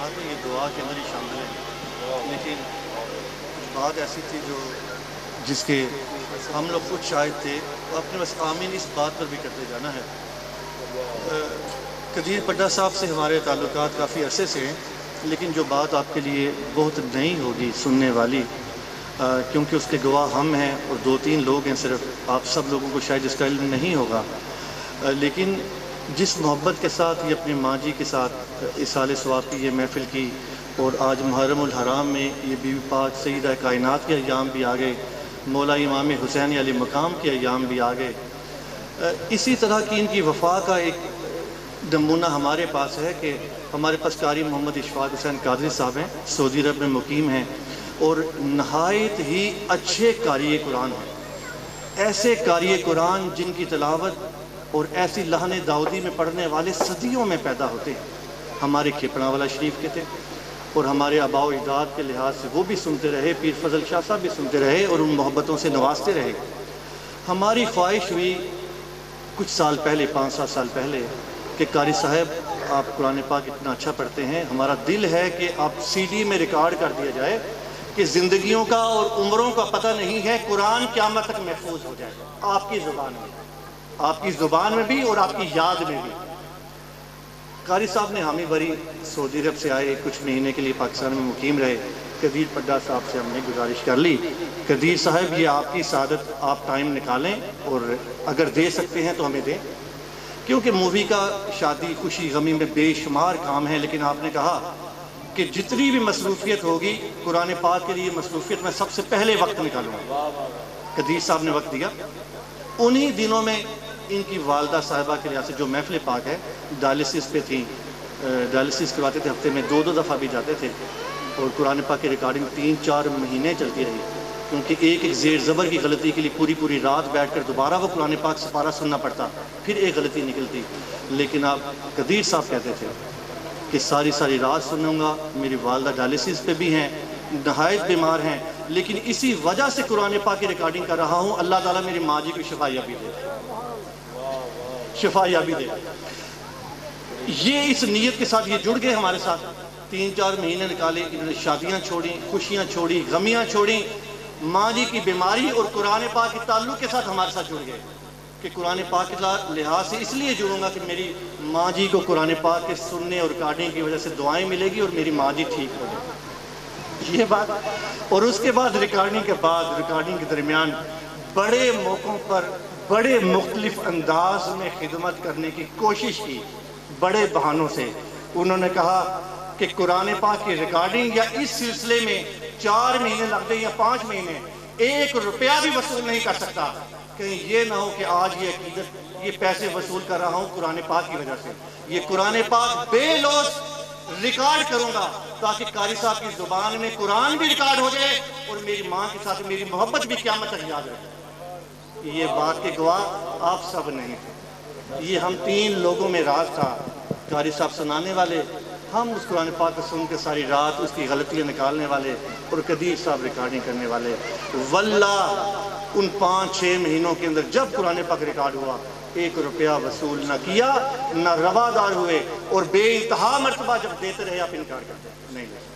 کہا تو یہ دعا کے اندر ہی شامل ہے، لیکن کچھ بات ایسی تھی جس کے ہم لوگ خود شاہد تھے، تو اپنے بس آمین اس بات پر بھی کرتے جانا ہے۔ قدیر پڈا صاحب سے ہمارے تعلقات کافی عرصے سے ہیں، لیکن جو بات آپ کے لیے بہت نئی ہوگی سننے والی، کیونکہ اس کے گواہ ہم ہیں اور 2-3 لوگ ہیں صرف، آپ سب لوگوں کو شاید اس کا علم نہیں ہوگا، لیکن جس محبت کے ساتھ یہ اپنی ماں جی کے ساتھ اصالِ ثواب کی یہ محفل کی، اور آج محرم الحرام میں یہ بی بی پاک سیدہ کائنات کے ایام بھی آ گئے، مولا امام حسین علی مقام کے ایام بھی آ گئے، اسی طرح کی ان کی وفا کا ایک نمونہ ہمارے پاس ہے کہ ہمارے پاس قاری محمد اشفاق حسین قادری صاحب ہیں، سعودی عرب میں مقیم ہیں، اور نہایت ہی اچھے قاری قرآن ہیں، ایسے قاری قرآن جن کی تلاوت اور ایسی لحن داؤدی میں پڑھنے والے صدیوں میں پیدا ہوتے ہیں۔ ہمارے کھپڑا والا شریف کے تھے، اور ہمارے آباء و اجداد کے لحاظ سے وہ بھی سنتے رہے، پیر فضل شاہ صاحب بھی سنتے رہے اور ان محبتوں سے نوازتے رہے۔ ہماری خواہش ہوئی کچھ سال پہلے، 5-7 سال پہلے، کہ قاری صاحب آپ قرآن پاک اتنا اچھا پڑھتے ہیں، ہمارا دل ہے کہ آپ سی ڈی میں ریکارڈ کر دیا جائے کہ زندگیوں کا اور عمروں کا پتہ نہیں ہے، قرآن قیامت تک محفوظ ہو جائے آپ کی زبان میں، آپ کی زبان میں بھی اور آپ کی یاد میں بھی۔ قاری صاحب نے حامی بری سعودی عرب سے آئے، کچھ مہینے کے لیے پاکستان میں مقیم رہے۔ قدیر پڈا صاحب سے ہم نے گزارش کر لی، قدیر صاحب یہ آپ کی سعادت، آپ ٹائم نکالیں اور اگر دے سکتے ہیں تو ہمیں دیں، کیونکہ مووی کا شادی خوشی غمی میں بے شمار کام ہے، لیکن آپ نے کہا کہ جتنی بھی مصروفیت ہوگی قرآن پاک کے لیے مصروفیت میں سب سے پہلے وقت نکالوں گا۔ قدیر صاحب نے وقت دیا۔ انہی دنوں میں ان کی والدہ صاحبہ کے لحاظ سے جو محفل پاک ہے، ڈائلسس پہ تھیں، ڈائلسس کرواتے تھے، ہفتے میں 2 دفعہ بھی جاتے تھے، اور قرآن پاک کی ریکارڈنگ 3-4 مہینے چلتی رہی، کیونکہ ایک زیر زبر کی غلطی کے لیے پوری رات بیٹھ کر دوبارہ وہ قرآن پاک سے پارہ سننا پڑتا، پھر ایک غلطی نکلتی، لیکن آپ قدیر صاحب کہتے تھے کہ ساری رات سنوں گا، میری والدہ ڈائلسس پہ بھی ہیں، نہایت بیمار ہیں، لیکن اسی وجہ سے قرآن پاک کی ریکارڈنگ کر رہا ہوں، اللہ تعالیٰ میری ماں جی کو شفا یابی دے، شفا یابی دے۔ یہ اس نیت کے ساتھ یہ جڑ گئے ہمارے ساتھ، 3-4 مہینے نکالے، انہوں نے شادیاں چھوڑیں، خوشیاں چھوڑی، غمیاں چھوڑیں، ماں جی کی بیماری اور قرآن پاک کے تعلق کے ساتھ ہمارے ساتھ جڑ گئے کہ قرآن پاک کے لحاظ سے اس لیے جڑوں گا کہ میری ماں جی کو قرآن پاک کے سننے اور ریکارڈنگ کی وجہ سے دعائیں ملے گی اور میری ماں جی ٹھیک ہو جائے، یہ بات۔ اور اس کے بعد ریکارڈنگ کے درمیان بڑے موقعوں پر بڑے مختلف انداز میں خدمت کرنے کی کوشش کی، بڑے بہانوں سے۔ انہوں نے کہا کہ قرآن پاک کی ریکارڈنگ یا اس سلسلے میں 4 مہینے لگ گئے یا 5 مہینے، 1 روپیہ بھی وصول نہیں کر سکتا، کہیں یہ نہ ہو کہ آج یہ عقیدت، یہ پیسے وصول کر رہا ہوں قرآن پاک کی وجہ سے، یہ قرآن پاک بے لوث ریکارڈ کروں گا تاکہ قاری صاحب کی زبان میں قرآن بھی ریکارڈ ہو جائے اور میری ماں کے ساتھ میری محبت بھی قیامت تک یاد رہے۔ یہ بات کے گواہ آپ سب نہیں تھے، یہ ہم 3 لوگوں میں راز تھا، قاری صاحب سنانے والے، ہم اس قرآن پاک کو سن کے ساری رات اس کی غلطیاں نکالنے والے، اور قدیر صاحب ریکارڈنگ کرنے والے۔ واللہ ان 5-6 مہینوں کے اندر جب قرآن پاک ریکارڈ ہوا، 1 روپیہ وصول نہ کیا، نہ روادار ہوئے، اور بے انتہا مرتبہ جب دیتے رہے آپ انکار کرتے نہیں۔